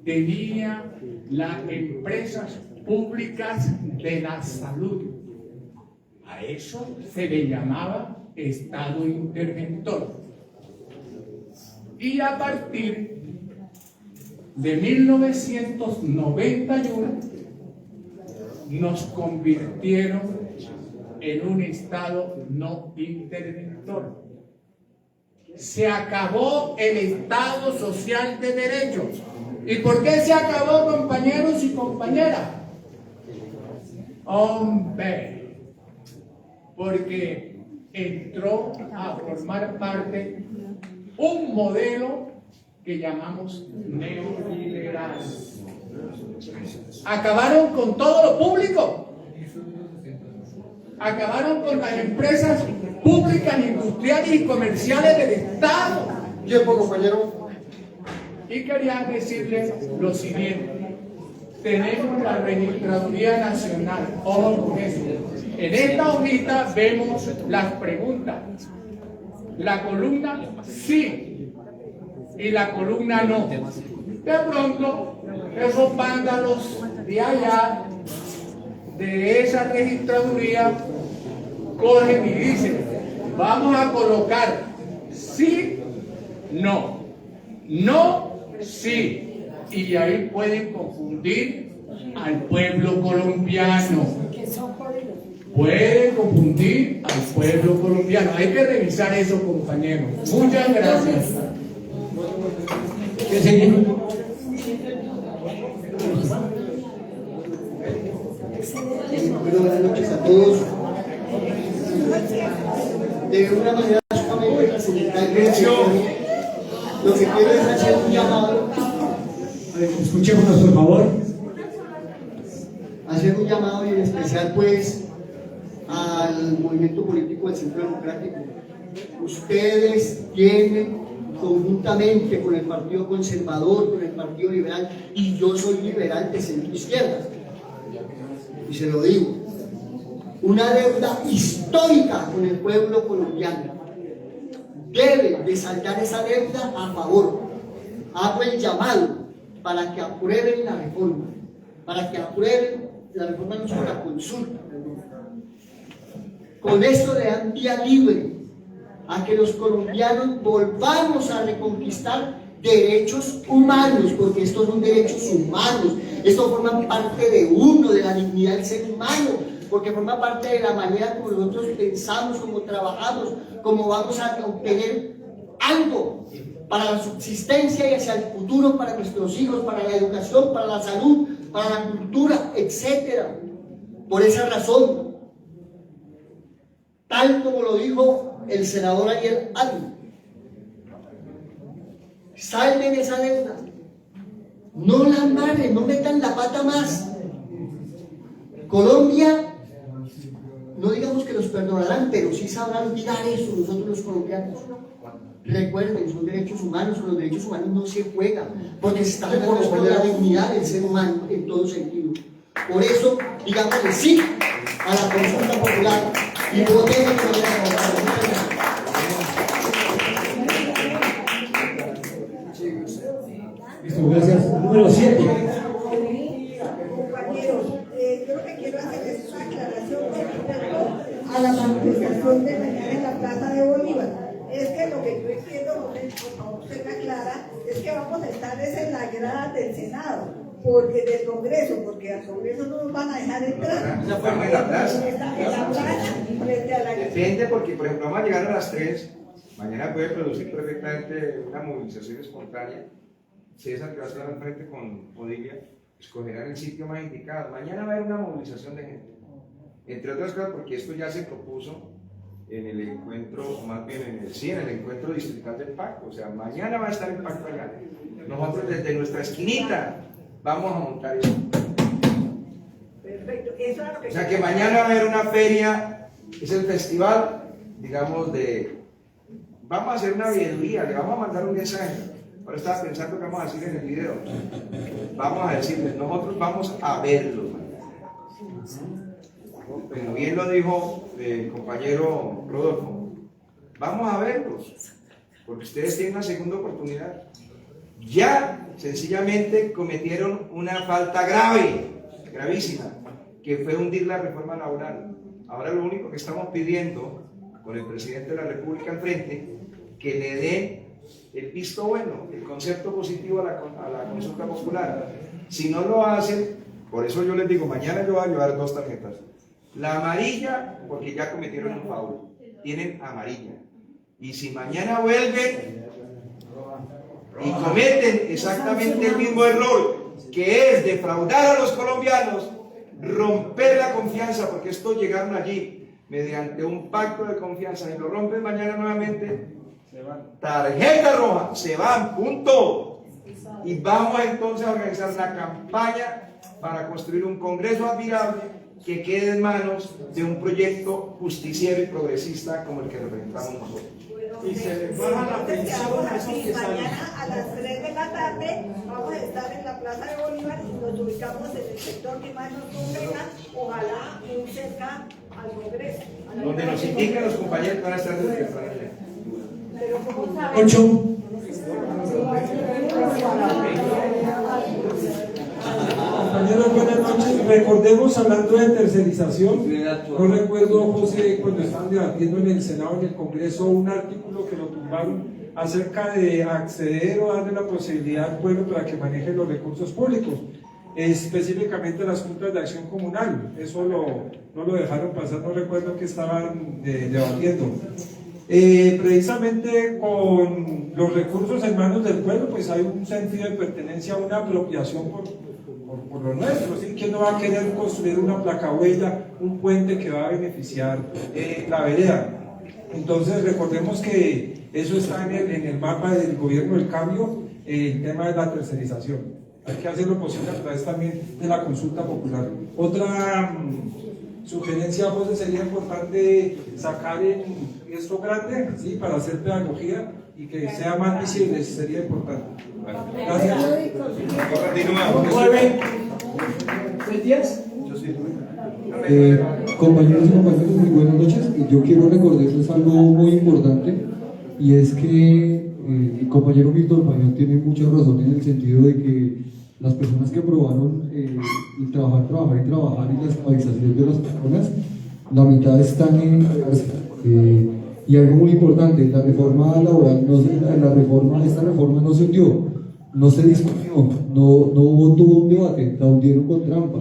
tenía las empresas públicas de la salud. A eso se le llamaba Estado interventor. Y a partir de 1991 nos convirtieron en un Estado no interventor. Se acabó el Estado social de derecho. ¿Y por qué se acabó, compañeros y compañeras? Hombre, porque entró a formar parte un modelo que llamamos neoliberal. Acabaron con todo lo público. Acabaron con las empresas públicas, industriales y comerciales del Estado. Tiempo, compañero. Y quería decirles lo siguiente. Tenemos la Registraduría Nacional, ojo con eso. En esta hojita vemos las preguntas. La columna sí y la columna no. De pronto, esos vándalos de allá, de esa registraduría, cogen y dicen, vamos a colocar sí, no, no, sí. Y ahí pueden confundir al pueblo colombiano. Pueden confundir al pueblo colombiano. Hay que revisar eso, compañeros. Muchas gracias. ¿Qué sigue? Bueno, buenas noches a todos. De una manera sumamente trascendental, lo que quiero es hacer un llamado. Escuchémonos, por favor. Hacer un llamado y en especial, pues, al movimiento político del Centro Democrático. Ustedes tienen conjuntamente con el Partido Conservador, con el Partido Liberal, y yo soy liberal de centro izquierda, y se lo digo, una deuda histórica con el pueblo colombiano. Deben de saldar esa deuda a favor. Hago el llamado para que aprueben la reforma, para que aprueben la reforma no solo la consulta. Con esto le dan vía libre a que los colombianos volvamos a reconquistar derechos humanos, porque estos son derechos humanos, esto forma parte de uno, de la dignidad del ser humano, porque forma parte de la manera como nosotros pensamos, como trabajamos, como vamos a obtener algo para la subsistencia y hacia el futuro, para nuestros hijos, para la educación, para la salud, para la cultura, etc. Por esa razón, tal como lo dijo el senador ayer, salven esa deuda, no la amarren, no metan la pata más. Colombia, no digamos que los perdonarán, pero sí sabrán mirar eso nosotros los colombianos. Recuerden, son derechos humanos, con los derechos humanos no se juega, porque se está jugando con la dignidad del ser humano en todo sentido. Por eso, digamos que sí a la consulta popular y votemos de manera favorable. Listo, gracias. Número 7. Compañeros, yo lo que quiero hacer es una aclaración con respecto a la manifestación de mañana en la Plaza de Bolívar. Es que lo que yo entiendo, por favor usted me aclara, es que vamos a estar en la grada del Senado, porque del Congreso, porque al Congreso no nos van a dejar entrar. Estamos en la plaza. En la plaza, frente a la... Depende, porque por ejemplo vamos a llegar a las 3, mañana puede producir perfectamente una movilización espontánea. César, que va a estar al frente con Odilia, escogerán el sitio más indicado. Mañana va a haber una movilización de gente, entre otras cosas porque esto ya se propuso en el encuentro, o más bien en el encuentro distrital del pacto. O sea, mañana va a estar el pacto allá. Nosotros desde nuestra esquinita vamos a montar eso. Perfecto, eso es lo que... O sea que mañana va a haber una feria, es el festival, digamos, vamos a hacer una veeduría, le vamos a mandar un mensaje. Ahora estaba pensando que vamos a decir en el video. Vamos a decirles, nosotros vamos a verlos. Como bien lo dijo el compañero Rodolfo, vamos a verlos, porque ustedes tienen una segunda oportunidad. Ya sencillamente cometieron una falta grave, gravísima, que fue hundir la reforma laboral. Ahora lo único que estamos pidiendo, con el presidente de la República al frente, que le dé el visto bueno, el concepto positivo a la consulta popular. Si no lo hacen, por eso yo les digo, mañana yo voy a llevar 2 tarjetas. La amarilla, porque ya cometieron un favor, tienen amarilla. Y si mañana vuelven y cometen exactamente el mismo error, que es defraudar a los colombianos, romper la confianza, porque estos llegaron allí mediante un pacto de confianza, y lo rompen mañana nuevamente, tarjeta roja, se van, punto. Y vamos entonces a organizar una campaña para construir un congreso admirable que quede en manos de un proyecto justiciero y progresista como el que representamos nosotros. Bueno, Y se les baja la pensión a esos que salen. Mañana a las 3 de la tarde vamos a estar en la Plaza de Bolívar y nos ubicamos en el sector que más nos convenga, ojalá muy cerca al Congreso. Donde nos indican los compañeros van a estar desde Pero ¿cómo saben? 8. Compañeros, buenas noches. Recordemos, hablando de tercerización, yo recuerdo, José, cuando estaban debatiendo en el Senado, en el Congreso, un artículo que lo tumbaron acerca de acceder o darle la posibilidad al pueblo para que maneje los recursos públicos, específicamente las juntas de acción comunal. Eso no lo dejaron pasar, no recuerdo que estaban debatiendo. Precisamente con los recursos en manos del pueblo, pues hay un sentido de pertenencia, una apropiación por lo nuestro, ¿sí? ¿Quién no va a querer construir una placahuella, un puente que va a beneficiar la vereda? Entonces recordemos que eso está en el mapa del gobierno del cambio, el tema de la tercerización. Hay que hacer lo posible a través también de la consulta popular. Otra sugerencia, José, sería importante sacar esto grande, ¿sí? Para hacer pedagogía y que sea más visible, sería importante. Bueno, gracias. Compañeros y compañeras, muy buenas noches. Yo quiero recordarles algo muy importante, y es que el compañero Milton Pañón tiene mucha razón en el sentido de que las personas que aprobaron y trabajar y la esclavización de las personas, la mitad están en cárcel. Y algo muy importante, la reforma laboral, esta reforma no se hundió, no se discutió, no hubo un debate, la hundieron con trampa.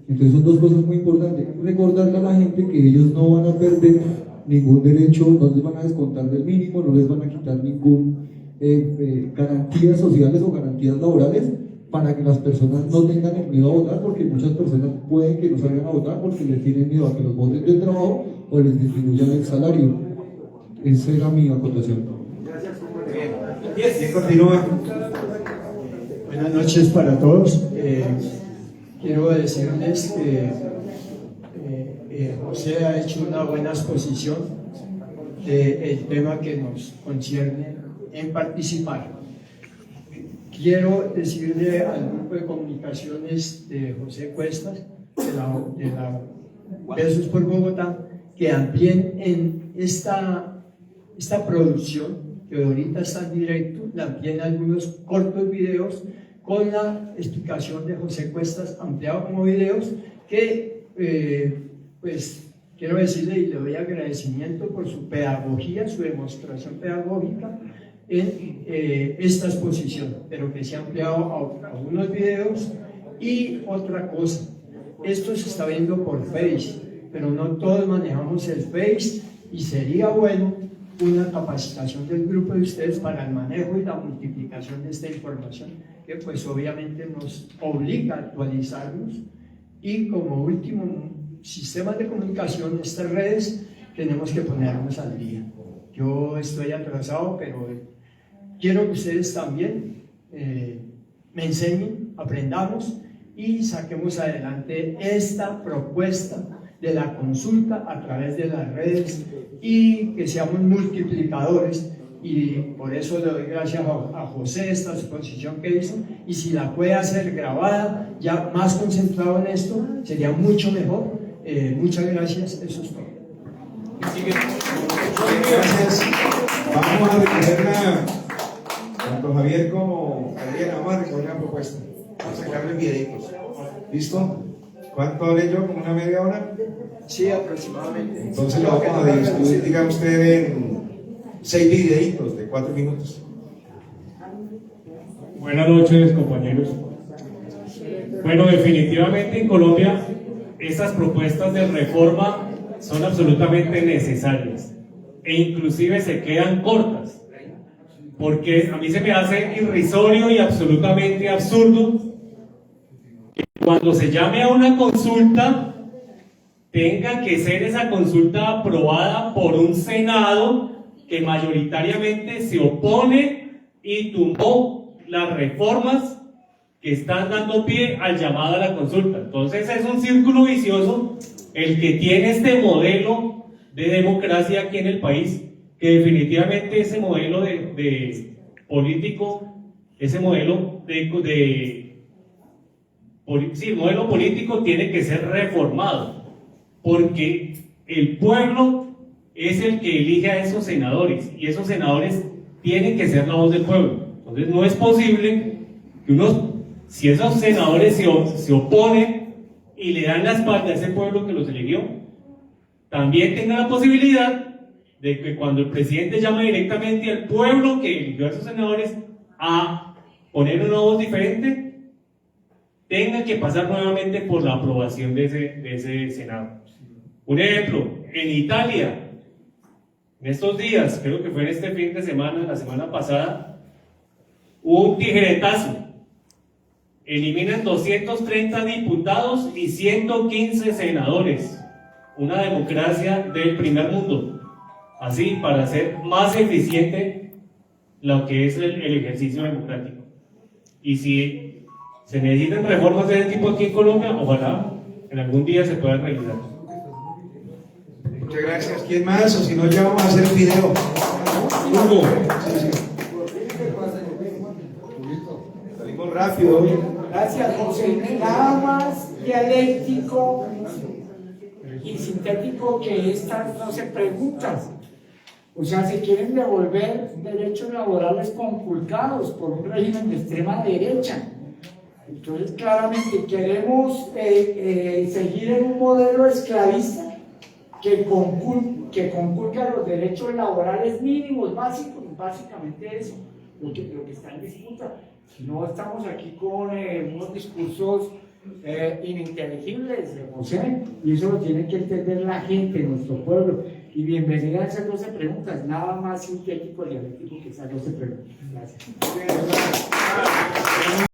Entonces son dos cosas muy importantes. Recordarle a la gente que ellos no van a perder ningún derecho, no les van a descontar del mínimo, no les van a quitar ningún garantías sociales o garantías laborales, para que las personas no tengan el miedo a votar, porque muchas personas pueden que no salgan a votar porque les tienen miedo a que los voten del trabajo o les disminuyan el salario. Esa era mi acotación. Gracias, compañero. ¿Quién continúa? Buenas noches para todos. Quiero decirles que José ha hecho una buena exposición del tema que nos concierne en participar. Quiero decirle al grupo de comunicaciones de José Cuestas, de la Besos por Bogotá, que amplíen en esta producción, que ahorita está en directo, la amplíen algunos cortos videos con la explicación de José Cuestas, ampliado como videos, que pues quiero decirle y le doy agradecimiento por su pedagogía, su demostración pedagógica en esta exposición, pero que se ha ampliado a unos videos. Y otra cosa, esto se está viendo por Face, pero no todos manejamos el Face, y sería bueno una capacitación del grupo de ustedes para el manejo y la multiplicación de esta información, que pues obviamente nos obliga a actualizarnos. Y como último sistema de comunicación, estas redes, tenemos que ponernos al día. Yo estoy atrasado, pero quiero que ustedes también me enseñen, aprendamos y saquemos adelante esta propuesta de la consulta a través de las redes, y que seamos multiplicadores. Y por eso le doy gracias a José esta exposición que hizo, y si la puede hacer grabada, ya más concentrado en esto, sería mucho mejor. Muchas gracias, eso es todo. Gracias. Vamos a recogerla, tanto Javier como Adriana, vamos a recoger la propuesta, vamos a sacarle videitos. ¿Listo? ¿Cuánto hablé yo? ¿Como una media hora? Sí, aproximadamente. Entonces lo vamos a discutir, diga usted, en 6 videitos de 4 minutos. Buenas noches, compañeros. Bueno, definitivamente en Colombia estas propuestas de reforma son absolutamente necesarias, e inclusive se quedan cortas, porque a mí se me hace irrisorio y absolutamente absurdo que cuando se llame a una consulta tenga que ser esa consulta aprobada por un Senado que mayoritariamente se opone y tumbó las reformas que están dando pie al llamado a la consulta. Entonces es un círculo vicioso el que tiene este modelo de democracia aquí en el país, que definitivamente ese modelo de político, ese modelo modelo político tiene que ser reformado, porque el pueblo es el que elige a esos senadores, y esos senadores tienen que ser la voz del pueblo. Entonces no es posible que si esos senadores se oponen y le dan la espalda a ese pueblo que los eligió, también tengan la posibilidad de que cuando el presidente llame directamente al pueblo que eligió a esos senadores a poner una voz diferente, tenga que pasar nuevamente por la aprobación de ese Senado. Un ejemplo, en Italia, en estos días, creo que fue en este fin de semana, la semana pasada, hubo un tijeretazo. Eliminan 230 diputados y 115 senadores. Una democracia del primer mundo. Así, para hacer más eficiente lo que es el ejercicio democrático. Y si se necesitan reformas de ese tipo aquí en Colombia, ojalá en algún día se puedan realizar. Muchas gracias. ¿Quién más? O si no, ya vamos a hacer el video. Hugo. Salimos rápido. Gracias, José. Nada más dialéctico y sintético que estas 12 preguntas. O sea, se quieren devolver derechos laborales conculcados por un régimen de extrema derecha. Entonces, claramente queremos seguir en un modelo esclavista que conculca los derechos laborales mínimos, básicos, básicamente eso, lo que está en disputa. Si no, estamos aquí con unos discursos ininteligibles, José, y eso lo tiene que entender la gente, nuestro pueblo. Y bienvenida a esas 12 preguntas, nada más sintético y dialéctico que esas 12 preguntas. Gracias.